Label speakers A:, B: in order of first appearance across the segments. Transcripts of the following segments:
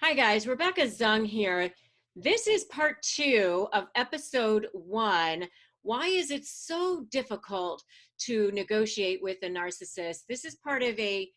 A: Hi guys, Rebecca Zung here. This is part 2 of episode 1. Why is it so difficult to negotiate with a narcissist? This is part of a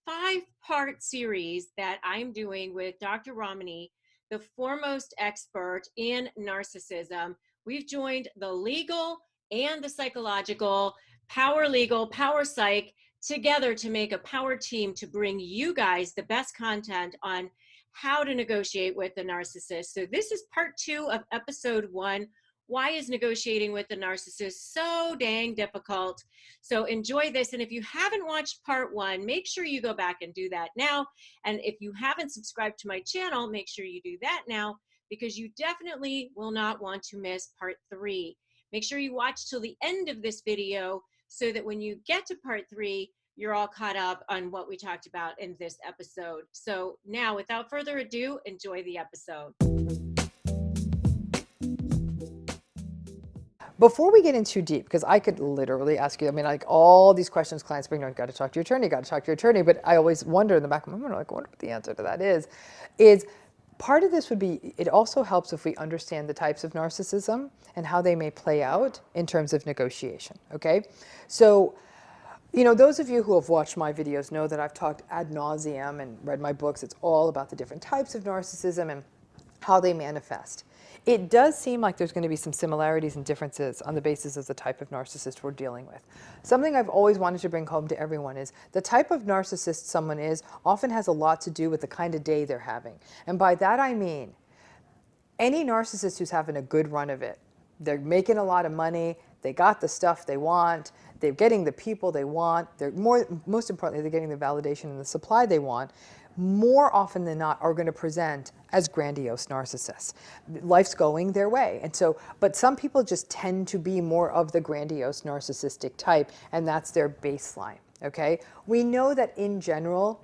A: 5-part series that I'm doing with Dr. Ramani, the foremost expert in narcissism. We've joined the legal and the psychological, power legal, power psych together to make a power team to bring you guys the best content on how to negotiate with a narcissist. So this is part 2 of episode 1. Why is negotiating with a narcissist so dang difficult? So enjoy this. And if you haven't watched part 1, make sure you go back and do that now. And if you haven't subscribed to my channel, make sure you do that now, because you definitely will not want to miss part 3. Make sure you watch till the end of this video so that when you get to part 3, you're all caught up on what we talked about in this episode. So now, without further ado, enjoy the episode.
B: Before we get in too deep, because I could literally ask you, like all these questions clients bring, got to talk to your attorney, got to talk to your attorney, but I always wonder in the back of my mind, I wonder what the answer to that is part of this would be, it also helps if we understand the types of narcissism and how they may play out in terms of negotiation, okay? So, those of you who have watched my videos know that I've talked ad nauseum and read my books. It's all about the different types of narcissism and how they manifest. It does seem like there's going to be some similarities and differences on the basis of the type of narcissist we're dealing with. Something I've always wanted to bring home to everyone is the type of narcissist someone is often has a lot to do with the kind of day they're having. And by that I mean, any narcissist who's having a good run of it, they're making a lot of money, they got the stuff they want, they're getting the people they want, most importantly, they're getting the validation and the supply they want, more often than not are going to present as grandiose narcissists. Life's going their way. And so, but some people just tend to be more of the grandiose narcissistic type, and that's their baseline, okay? We know that in general,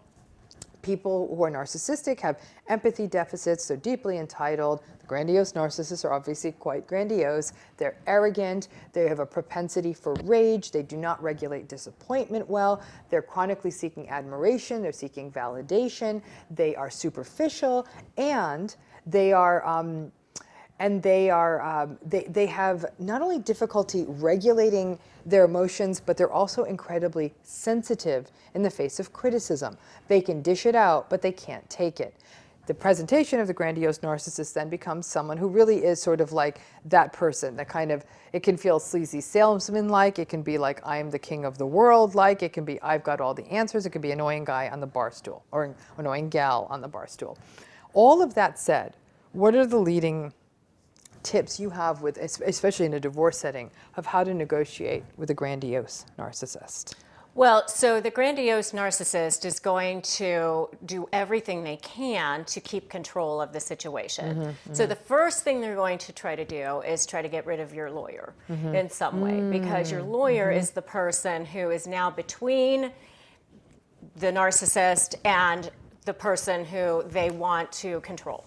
B: people who are narcissistic have empathy deficits, they're deeply entitled. The grandiose narcissists are obviously quite grandiose. They're arrogant, they have a propensity for rage, they do not regulate disappointment well, they're chronically seeking admiration, they're seeking validation, they are superficial, and they have not only difficulty regulating their emotions, but they're also incredibly sensitive in the face of criticism. They can dish it out, but they can't take it. The presentation of the grandiose narcissist then becomes someone who really is sort of like that person, that kind of, it can feel sleazy salesman-like, it can be like I'm the king of the world-like, it can be I've got all the answers, it can be annoying guy on the bar stool, or annoying gal on the bar stool. All of that said, what are the leading tips you have with, especially in a divorce setting, of how to negotiate with a grandiose narcissist?
A: Well, so the grandiose narcissist is going to do everything they can to keep control of the situation. So the first thing they're going to try to do is try to get rid of your lawyer in some way, because your lawyer is the person who is now between the narcissist and the person who they want to control.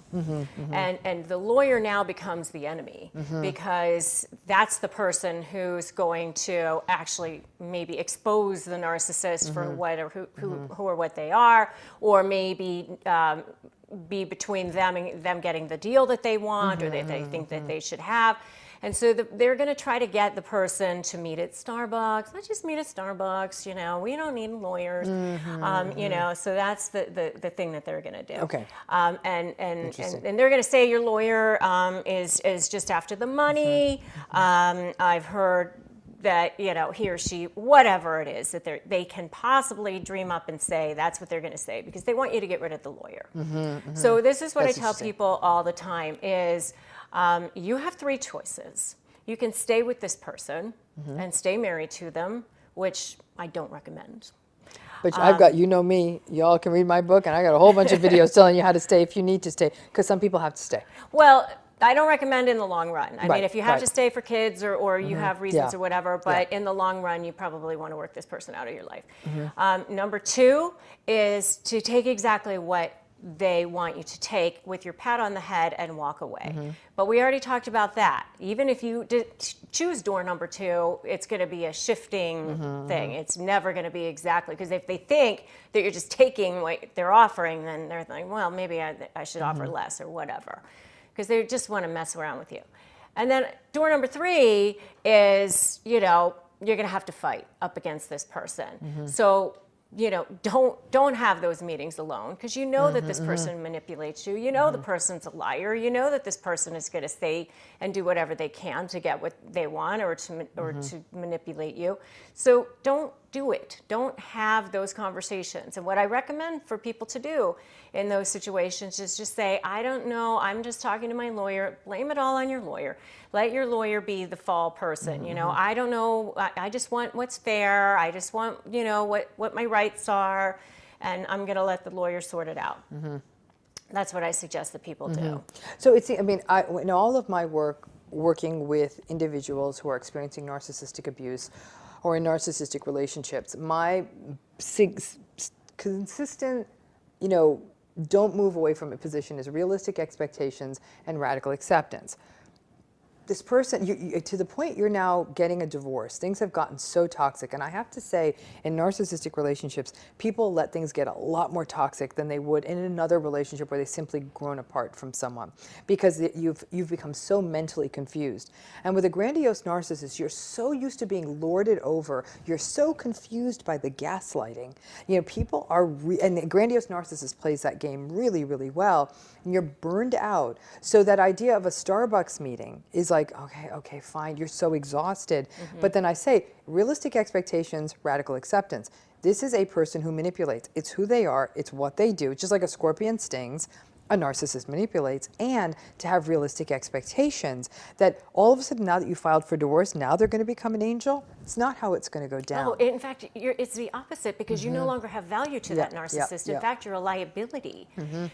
A: And the lawyer now becomes the enemy, because that's the person who's going to actually maybe expose the narcissist for who or what they are, or maybe be between them and them getting the deal that they want or that they think that they should have. And so they're going to try to get the person to meet at Starbucks. Let's just meet at Starbucks. We don't need lawyers. So that's the thing that they're going to do.
B: Okay.
A: And they're going to say your lawyer is just after the money. I've heard that he or she, whatever it is that they can possibly dream up and say, that's what they're going to say, because they want you to get rid of the lawyer. So this is what I tell people all the time is, you have 3 choices. You can stay with this person and stay married to them, which I don't recommend.
B: But I've got, me, y'all can read my book, and I got a whole bunch of videos telling you how to stay if you need to stay, because some people have to stay.
A: Well, I don't recommend in the long run. I mean, if you have to stay for kids or you have reasons or whatever, but in the long run, you probably want to work this person out of your life. Number 2 is to take exactly what
C: they want you to take with your pat on the head and walk away. But we already talked about that. Even if you choose door number 2, it's going to be a shifting thing. It's never going to be exactly, because if they think that you're just taking what they're offering, then they're like, well, maybe I should offer less or whatever, because they just want to mess around with you. And then door number 3 is, you're going to have to fight up against this person. So, don't have those meetings alone, because that this person manipulates you. The person's a liar. That this person is going to say and do whatever they can to get what they want, or to manipulate you. So don't do it. Don't have those conversations. And what I recommend for people to do in those situations is just say, I don't know, I'm just talking to my lawyer. Blame it all on your lawyer. Let your lawyer be the fall person. I don't know, I just want what's fair. I just want, what my rights are, and I'm going to let the lawyer sort it out. That's what I suggest that people do.
B: So in all of my work working with individuals who are experiencing narcissistic abuse or in narcissistic relationships, my consistent, don't move away from a position is realistic expectations and radical acceptance. This person, to the point you're now getting a divorce, things have gotten so toxic. And I have to say, in narcissistic relationships, people let things get a lot more toxic than they would in another relationship where they simply grown apart from someone, because you've become so mentally confused. And with a grandiose narcissist, you're so used to being lorded over, you're so confused by the gaslighting. People are, and the grandiose narcissist plays that game really, really well, and you're burned out. So that idea of a Starbucks meeting is like, okay, fine, you're so exhausted. But then I say, realistic expectations, radical acceptance. This is a person who manipulates. It's who they are, it's what they do. Just like a scorpion stings, a narcissist manipulates. And to have realistic expectations that all of a sudden, now that you filed for divorce, now they're going to become an angel. It's not how it's going to go down.
C: Oh, in fact, it's the opposite, because you no longer have value to that narcissist. In fact, you're a liability.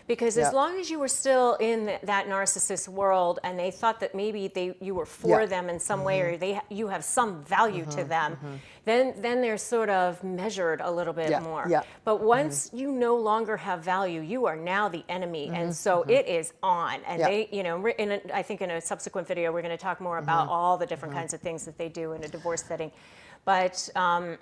C: Because as long as you were still in that narcissist world, and they thought that maybe you were for them in some way, or you have some value to them, then they're sort of measured a little bit more. But once you no longer have value, you are now the enemy, and so it is on. And they, I think in a subsequent video, we're going to talk more about all the different kinds of things that they do in a divorce setting. But, once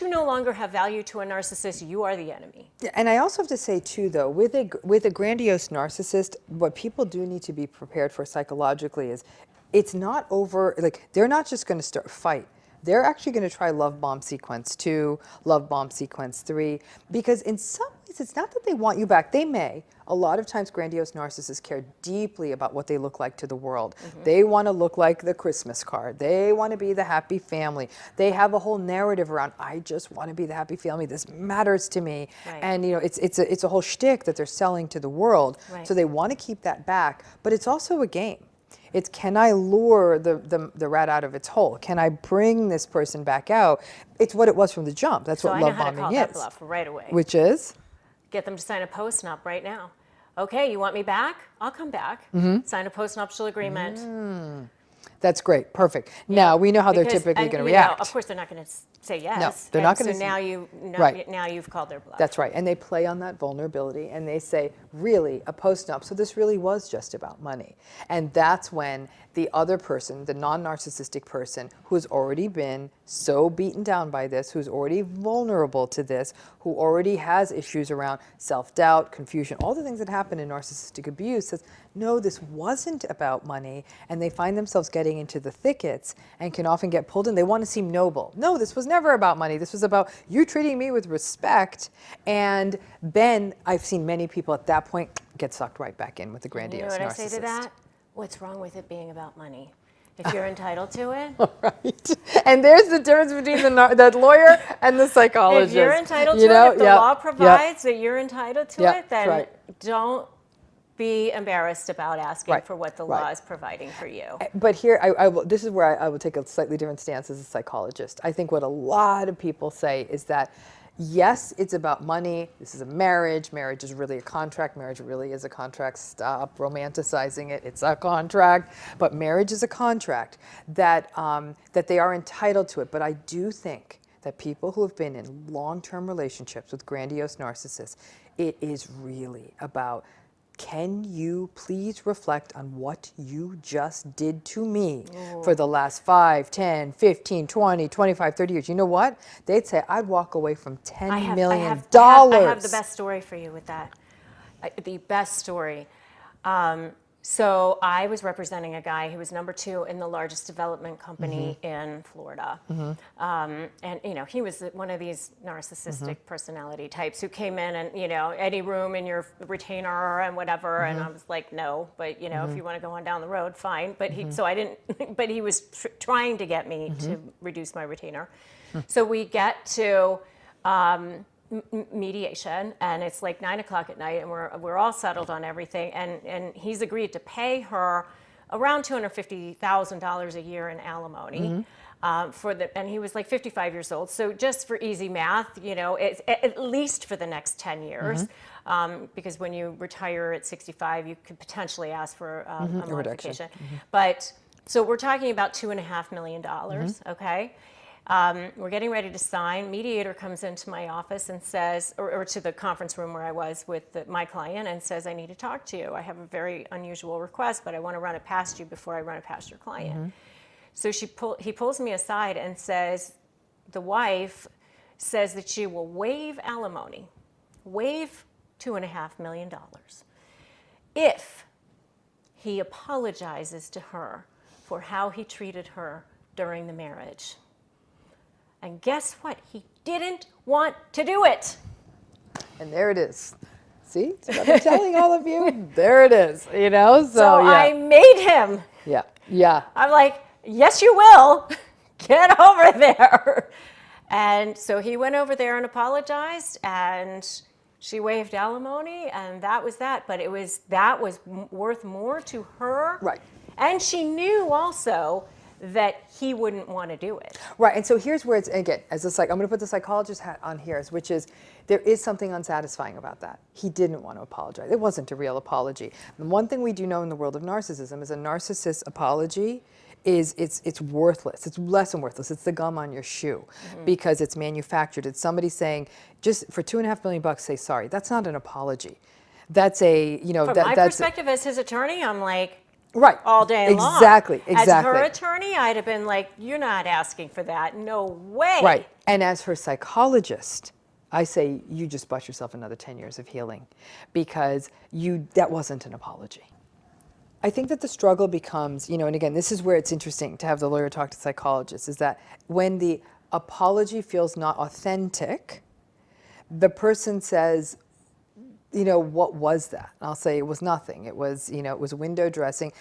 C: you no longer have value to a narcissist, you are the enemy.
B: And I also have to say, too, though, with a grandiose narcissist, what people do need to be prepared for psychologically is it's not over, they're not just going to start fight. They're actually going to try love bomb sequence 2, love bomb sequence 3, because in some ways, it's not that they want you back. They may. A lot of times, grandiose narcissists care deeply about what they look like to the world. They want to look like the Christmas card. They want to be the happy family. They have a whole narrative around, I just want to be the happy family. This matters to me. And it's a whole shtick that they're selling to the world. So they want to keep that back, but it's also a game. It's, can I lure the rat out of its hole? Can I bring this person back out? It's what it was from the jump. That's what love bombing is. So I know how to call that bluff right away. Which is?
C: Get them to sign a post-nup right now. Okay, you want me back? I'll come back. Sign a post-nuptial agreement.
B: That's great. Perfect. Now we know how they're typically going to react.
C: Of course, they're not going to say yes.
B: No, they're not going to.
C: So now you've called their bluff.
B: That's right. And they play on that vulnerability, and they say, really, a post-nup. So this really was just about money. And that's when the other person, the non-narcissistic person, who's already been so beaten down by this, who's already vulnerable to this, who already has issues around self-doubt, confusion, all the things that happen in narcissistic abuse, says, no, this wasn't about money, and they find themselves getting into the thickets and can often get pulled in. They want to seem noble. No, this was never about money. This was about you treating me with respect. And then I've seen many people at that point get sucked right back in with the grandiose narcissist.
C: You know what I say to that? What's wrong with it being about money? If you're entitled to it.
B: Right. And there's the difference between the lawyer and the psychologist.
C: If you're entitled to it, if the law provides that you're entitled to it, then don't be embarrassed about asking for what the law is providing for you.
B: But here, this is where I will take a slightly different stance as a psychologist. I think what a lot of people say is that, yes, it's about money. This is a marriage. Marriage is really a contract. Marriage really is a contract. Stop romanticizing it. It's a contract. But marriage is a contract that they are entitled to it. But I do think that people who have been in long-term relationships with grandiose narcissists, it is really about, can you please reflect on what you just did to me for the last 5, 10, 15, 20, 25, 30 years? You know what? They'd say, I'd walk away from $10 million.
C: I have the best story for you with that. The best story. So I was representing a guy who was number 2 in the largest development company in Florida. And, you know, he was one of these narcissistic personality types who came in and, you know, any room in your retainer and whatever. And I was like, no, but, you know, if you want to go on down the road, fine. But so I didn't, but he was trying to get me to reduce my retainer. So we get to mediation, and it's like 9 o'clock at night, and we're all settled on everything, and he's agreed to pay her around $250,000 a year in alimony and he was like 55 years old. So just for easy math, you know, it's at least for the next 10 years, because when you retire at 65, you could potentially ask for a modification. But so we're talking about $2.5 million. Okay. We're getting ready to sign. Mediator comes into my office and says, or to the conference room where I was with my client, and says, I need to talk to you. I have a very unusual request, but I want to run it past you before I run it past your client. So he pulls me aside and says, the wife says that she will waive alimony, waive $2.5 million, if he apologizes to her for how he treated her during the marriage. And guess what? He didn't want to do it.
B: And there it is. See? So I'm telling all of you, there it is. You know? So yeah.
C: I made him.
B: Yeah. Yeah.
C: I'm like, yes, you will. Get over there. And so he went over there and apologized, and she waived alimony, and that was that. But that was worth more to her.
B: Right.
C: And she knew also that he wouldn't want to do it.
B: Right, and so here's where it's, again, I'm going to put the psychologist hat on here, which is, there is something unsatisfying about that. He didn't want to apologize. It wasn't a real apology. And one thing we do know in the world of narcissism is a narcissist apology is, it's worthless. It's less than worthless. It's the gum on your shoe, because it's manufactured. It's somebody saying, just for $2.5 million, say sorry. That's not an apology. That's a, you know,
C: From my perspective as his attorney, I'm like,
B: right.
C: All day long.
B: Exactly.
C: As her attorney, I'd have been like, you're not asking for that. No way.
B: Right. And as her psychologist, I say, you just bought yourself another 10 years of healing, because that wasn't an apology. I think that the struggle becomes, you know, and again, this is where it's interesting to have the lawyer talk to psychologists, is that when the apology feels not authentic, the person says, you know, what was that? And I'll say it was nothing. It was, you know, it was window dressing.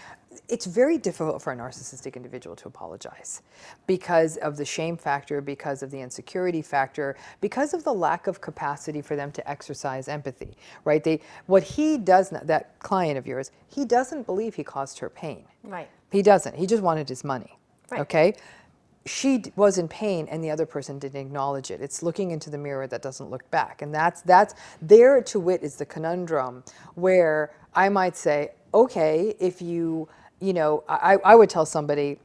B: It's very difficult for a narcissistic individual to apologize because of the shame factor, because of the insecurity factor, because of the lack of capacity for them to exercise empathy, right? What he does, that client of yours, he doesn't believe he caused her pain.
C: Right.
B: He doesn't. He just wanted his money.
C: Right.
B: Okay? She was in pain and the other person didn't acknowledge it. It's looking into the mirror that doesn't look back. And that's there, to wit, is the conundrum where I might say, okay, if you know, I would tell somebody,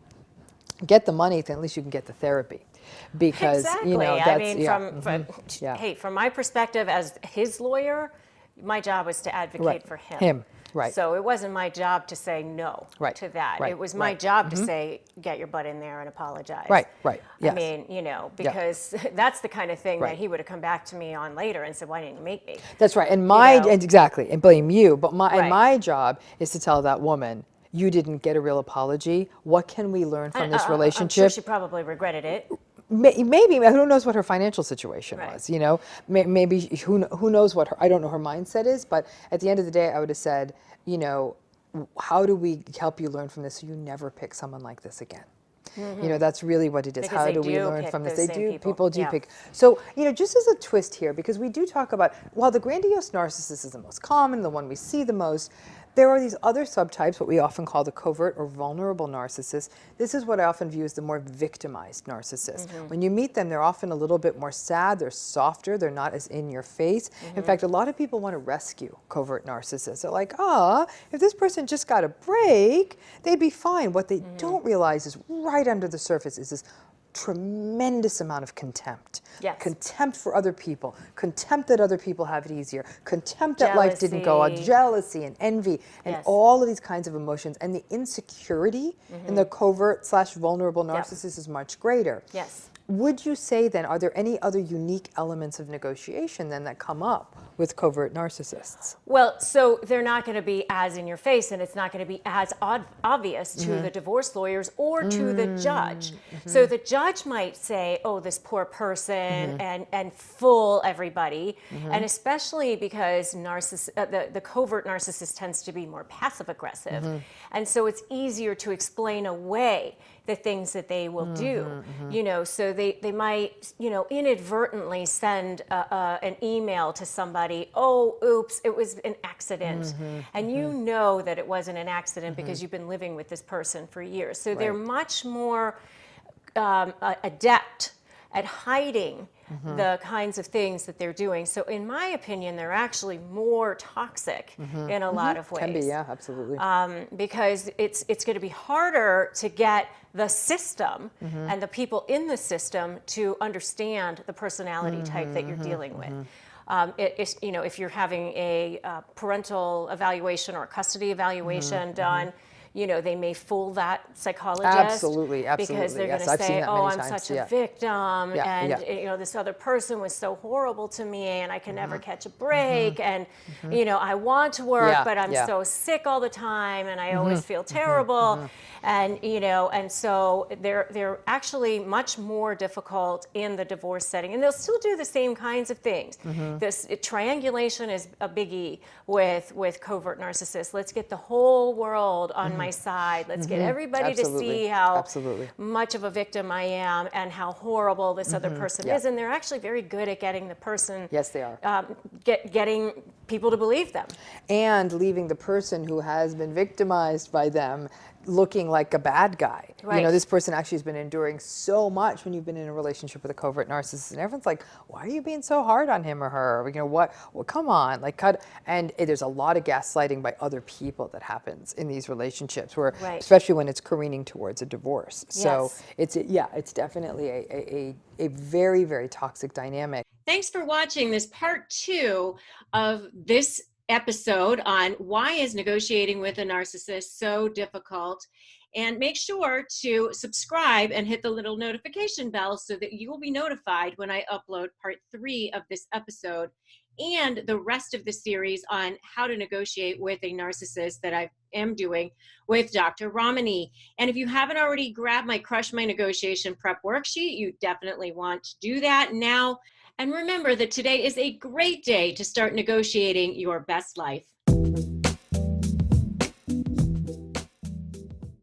B: get the money, then at least you can get the therapy. Because,
C: exactly.
B: You know, that's,
C: I mean, hey, from my perspective as his lawyer, my job was to advocate for him.
B: Right.
C: So it wasn't my job to say no to that.
B: Right.
C: It was my job to say, get your butt in there and apologize.
B: Right, right. Yes.
C: I mean, you know, because that's the kind of thing that he would have come back to me on later and said, why didn't you make me?
B: That's right. And exactly, and blame you. But my job is to tell that woman, you didn't get a real apology. What can we learn from this relationship?
C: I'm sure she probably regretted it.
B: Maybe, who knows what her financial situation was, you know? Maybe, who knows what I don't know her mindset is, but at the end of the day, I would have said, you know, how do we help you learn from this so you never pick someone like this again? You know, that's really what it is.
C: Because
B: how do we learn from this? People do pick. So, you know, just as a twist here, because we do talk about, while the grandiose narcissist is the most common, the one we see the most, there are these other subtypes, what we often call the covert or vulnerable narcissists. This is what I often view as the more victimized narcissist. When you meet them, they're often a little bit more sad, they're softer, they're not as in your face. In fact, a lot of people want to rescue covert narcissists. They're like, if this person just got a break, they'd be fine. What they don't realize is right under the surface is this tremendous amount of contempt.
C: Yes.
B: Contempt for other people, contempt that other people have it easier, contempt that life didn't go on,
C: Jealousy.
B: jealousy and envy, and
C: Yes.
B: all of these kinds of emotions. And the insecurity in the covert / vulnerable narcissist is much greater.
C: Yes.
B: Would you say then, are there any other unique elements of negotiation then that come up with covert narcissists?
C: Well, so they're not going to be as in your face, and it's not going to be as obvious to the divorce lawyers or to the judge. So the judge might say, oh, this poor person, and fool everybody. And especially because the covert narcissist tends to be more passive aggressive. And so it's easier to explain away the things that they will do, you know, so they might, you know, inadvertently send an email to somebody, oh, oops, it was an accident. And you know that it wasn't an accident because you've been living with this person for years. So they're much more adept at hiding the kinds of things that they're doing. So in my opinion, they're actually more toxic in a lot of ways.
B: Can be, yeah, absolutely.
C: Because it's going to be harder to get the system and the people in the system to understand the personality type that you're dealing with. You know, if you're having a parental evaluation or a custody evaluation done, you know, they may fool that psychologist.
B: Absolutely,
C: Because they're
B: yes,
C: going
B: I've
C: to
B: seen
C: say,
B: that
C: oh,
B: many
C: I'm
B: times,
C: such a victim, and
B: yeah.
C: you know, this other person was so horrible to me, and I can never catch a break, and you know, I want to work, but I'm so sick all the time, and I always feel terrible, and you know, and so they're actually much more difficult in the divorce setting, and they'll still do the same kinds of things. This triangulation is a biggie with covert narcissists. Let's get the whole world on my side. Let's get everybody to see how much of a victim I am and how horrible this other person is. And they're actually very good at getting the person.
B: Yes, they are.
C: Getting people to believe them.
B: And leaving the person who has been victimized by them looking like a bad guy.
C: Right.
B: You know, this person actually has been enduring so much when you've been in a relationship with a covert narcissist, and everyone's like, why are you being so hard on him or her? You know, what, well, come on, like cut. And there's a lot of gaslighting by other people that happens in these relationships where, especially when it's careening towards a divorce. So it's definitely a very, very toxic dynamic.
A: Thanks for watching this part 2 of this episode on why is negotiating with a narcissist so difficult. And make sure to subscribe and hit the little notification bell so that you will be notified when I upload part 3 of this episode and the rest of the series on how to negotiate with a narcissist that I am doing with Dr. Ramani. And if you haven't already grabbed my Crush My Negotiation Prep worksheet, you definitely want to do that now. And remember that today is a great day to start negotiating your best life.